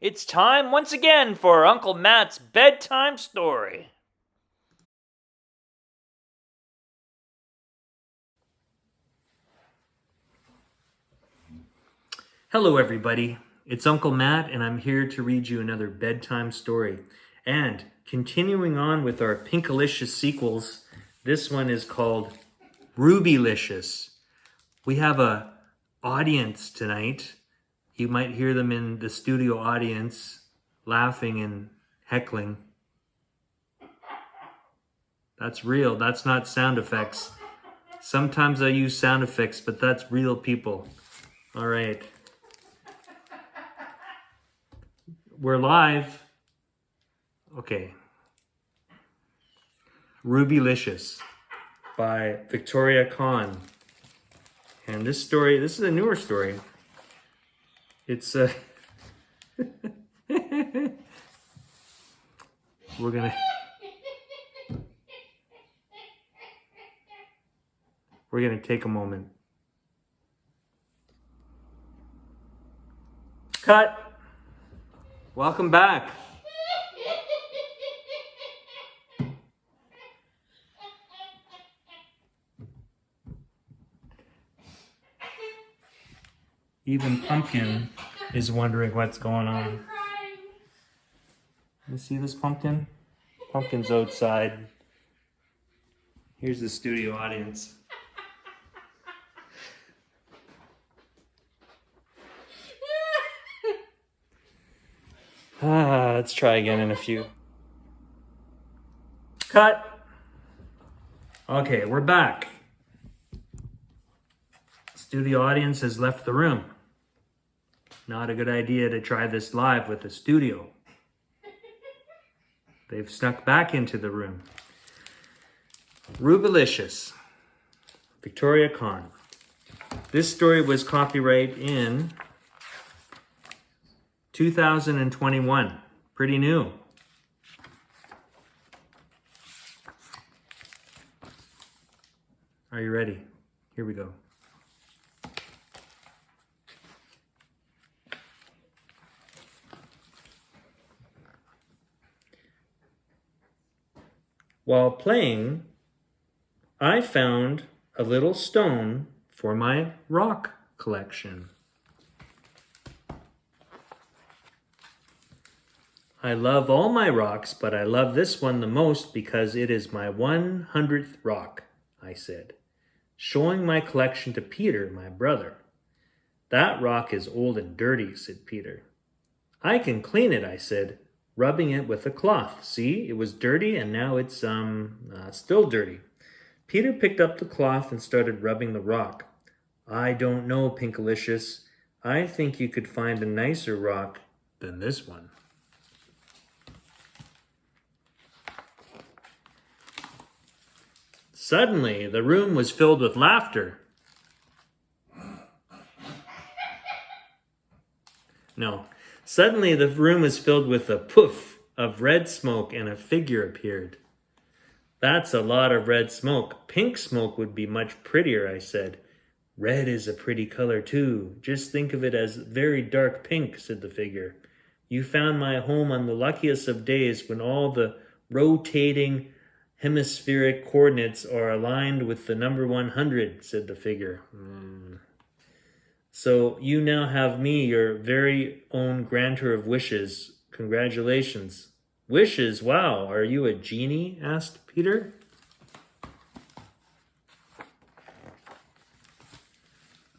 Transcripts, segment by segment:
It's time once again for Uncle Matt's bedtime story. Hello everybody, it's Uncle Matt and I'm here to read you another bedtime story. And continuing on with our Pinkalicious sequels, this one is called Rubylicious. We have a audience tonight. You might hear them in the studio audience laughing and heckling. That's real, that's not sound effects. Sometimes I use sound effects, but that's real people. All right. We're live. Okay. Rubylicious by Victoria Kann. And this is a newer story. It's we're gonna take a moment. Cut. Welcome back. Even Pumpkin is wondering what's going on. You see this pumpkin? Pumpkin's outside. Here's the studio audience. Let's try again in a few. Cut. Okay, we're back. Studio audience has left the room. Not a good idea to try this live with the studio. They've snuck back into the room. Rubylicious, Victoria Kann. This story was copyright in 2021. Pretty new. Are you ready? Here we go. While playing, I found a little stone for my rock collection. I love all my rocks, but I love this one the most because it is my 100th rock, I said, showing my collection to Peter, my brother. That rock is old and dirty, said Peter. I can clean it, I said, rubbing it with a cloth. See, it was dirty and now it's still dirty. Peter picked up the cloth and started rubbing the rock. I don't know, Pinkalicious. I think you could find a nicer rock than this one. Suddenly, the room was filled with laughter. No. Suddenly, the room was filled with a poof of red smoke and a figure appeared. That's a lot of red smoke. Pink smoke would be much prettier, I said. Red is a pretty color too. Just think of it as very dark pink, said the figure. You found my home on the luckiest of days when all the rotating hemispheric coordinates are aligned with the number 100, said the figure. So you now have me, your very own grantor of wishes. Congratulations. Wishes? Wow, are you a genie? Asked Peter.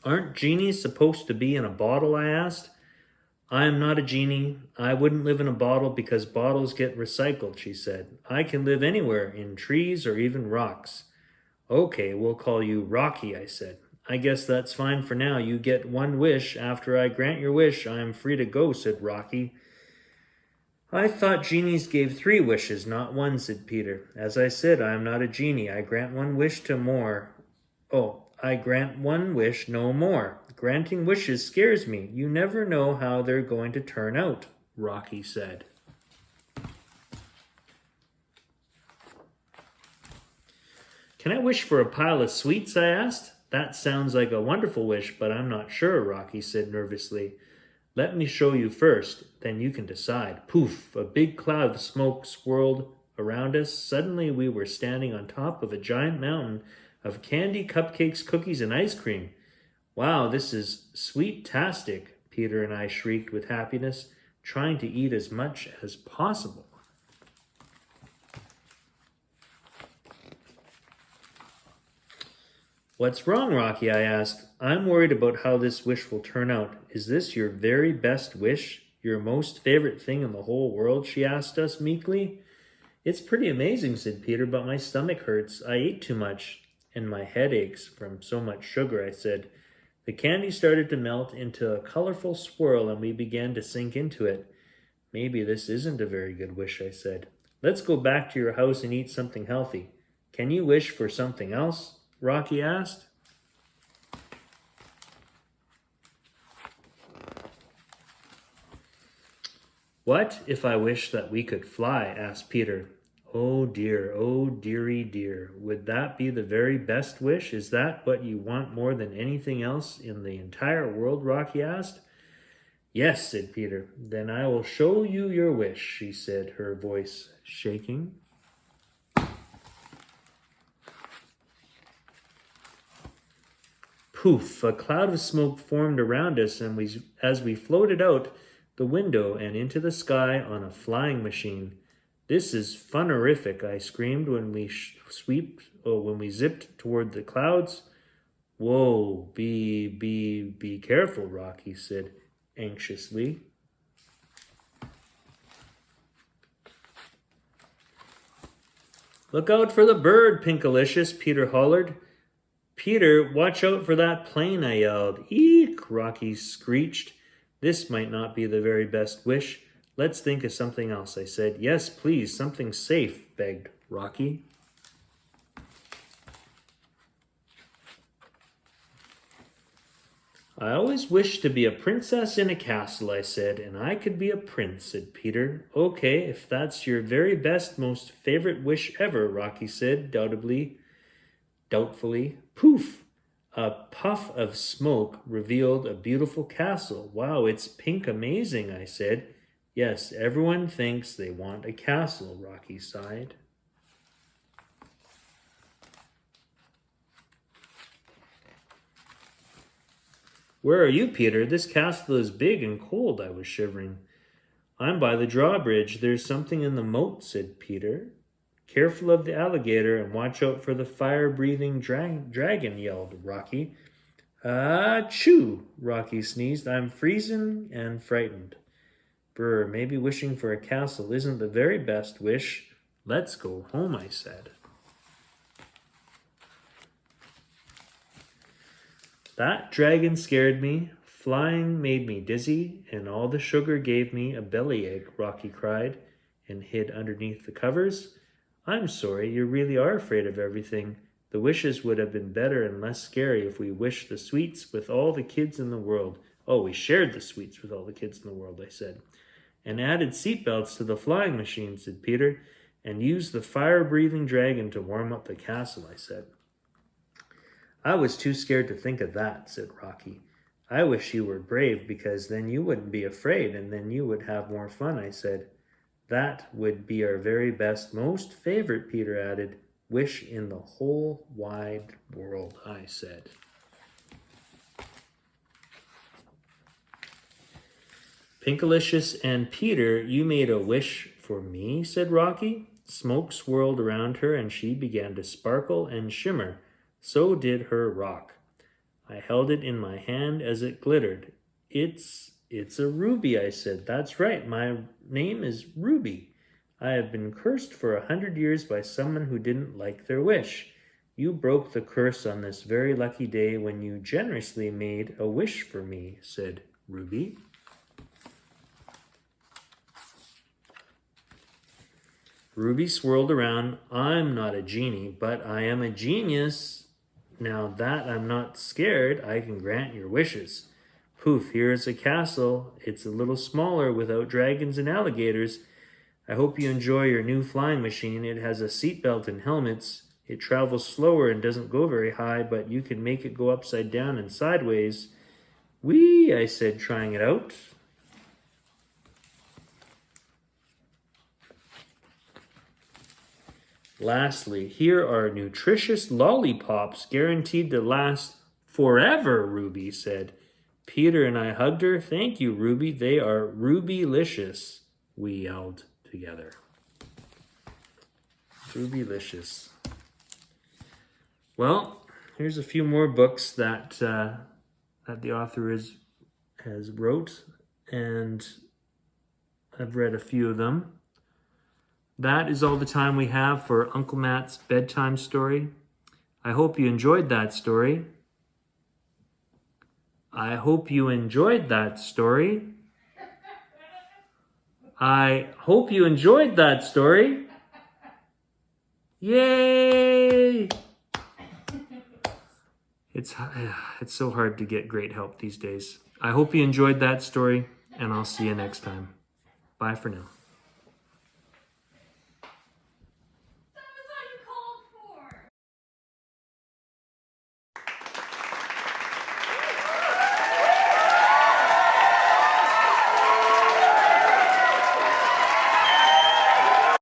Aren't genies supposed to be in a bottle? I asked. I am not a genie. I wouldn't live in a bottle because bottles get recycled, she said. I can live anywhere, in trees or even rocks. Okay, we'll call you Rocky, I said. I guess that's fine for now. You get one wish. After I grant your wish, I am free to go, said Rocky. I thought genies gave 3 wishes, not 1, said Peter. As I said, I am not a genie. I grant 1 wish to more. I grant 1 wish, no more. Granting wishes scares me. You never know how they're going to turn out, Rocky said. Can I wish for a pile of sweets? I asked. That sounds like a wonderful wish, but I'm not sure, Rocky said nervously. Let me show you first, then you can decide. Poof! A big cloud of smoke swirled around us. Suddenly we were standing on top of a giant mountain of candy, cupcakes, cookies, and ice cream. Wow, this is sweet-tastic, Peter and I shrieked with happiness, trying to eat as much as possible. What's wrong, Rocky? I asked. I'm worried about how this wish will turn out. Is this your very best wish? Your most favorite thing in the whole world? She asked us meekly. It's pretty amazing, said Peter, but my stomach hurts. I ate too much, and my head aches from so much sugar, I said. The candy started to melt into a colorful swirl, and we began to sink into it. Maybe this isn't a very good wish, I said. Let's go back to your house and eat something healthy. Can you wish for something else? Rocky asked. What if I wish that we could fly? Asked Peter. Oh dearie dear. Would that be the very best wish? Is that what you want more than anything else in the entire world? Rocky asked. Yes, said Peter. Then I will show you your wish, she said, her voice shaking. Poof! A cloud of smoke formed around us, and as we floated out the window and into the sky on a flying machine. This is funerific, I screamed when we zipped toward the clouds. Whoa, be careful, Rocky said anxiously. Look out for the bird, Pinkalicious, Peter hollered. Peter, watch out for that plane, I yelled. Eek, Rocky screeched. This might not be the very best wish. Let's think of something else, I said. Yes, please, something safe, begged Rocky. I always wished to be a princess in a castle, I said, and I could be a prince, said Peter. Okay, if that's your very best, most favorite wish ever, Rocky said, doubtfully. Poof! A puff of smoke revealed a beautiful castle. Wow, it's pink amazing, I said. Yes, everyone thinks they want a castle, Rocky sighed. Where are you, Peter? This castle is big and cold, I was shivering. I'm by the drawbridge. There's something in the moat, said Peter. Careful of the alligator and watch out for the fire-breathing dragon, yelled Rocky. Achoo! Rocky sneezed. I'm freezing and frightened. Brr, maybe wishing for a castle isn't the very best wish. Let's go home, I said. That dragon scared me. Flying made me dizzy, and all the sugar gave me a bellyache, Rocky cried, and hid underneath the covers. I'm sorry, you really are afraid of everything. The wishes would have been better and less scary if we wished the sweets with all the kids in the world. Oh, we shared the sweets with all the kids in the world, I said. And added seatbelts to the flying machine, said Peter, and used the fire-breathing dragon to warm up the castle, I said. I was too scared to think of that, said Rocky. I wish you were brave, because then you wouldn't be afraid, and then you would have more fun, I said. That would be our very best, most favorite, Peter added, wish in the whole wide world, I said. Pinkalicious and Peter, you made a wish for me, said Rocky. Smoke swirled around her, and she began to sparkle and shimmer. So did her rock. I held it in my hand as it glittered. It's a ruby, I said. That's right, my name is Ruby. I have been cursed for 100 years by someone who didn't like their wish. You broke the curse on this very lucky day when you generously made a wish for me, said Ruby. Ruby swirled around. I'm not a genie, but I am a genius. Now that I'm not scared, I can grant your wishes. Poof, here is a castle. It's a little smaller without dragons and alligators. I hope you enjoy your new flying machine. It has a seatbelt and helmets. It travels slower and doesn't go very high, but you can make it go upside down and sideways. Whee, I said, trying it out. Lastly, here are nutritious lollipops guaranteed to last forever, Ruby said. Peter and I hugged her. Thank you, Ruby. They are Rubylicious, we yelled together. Rubylicious. Well, here's a few more books that the author has wrote, and I've read a few of them. That is all the time we have for Uncle Matt's bedtime story. I hope you enjoyed that story. I hope you enjoyed that story. I hope you enjoyed that story. Yay! It's so hard to get great help these days. I hope you enjoyed that story, and I'll see you next time. Bye for now.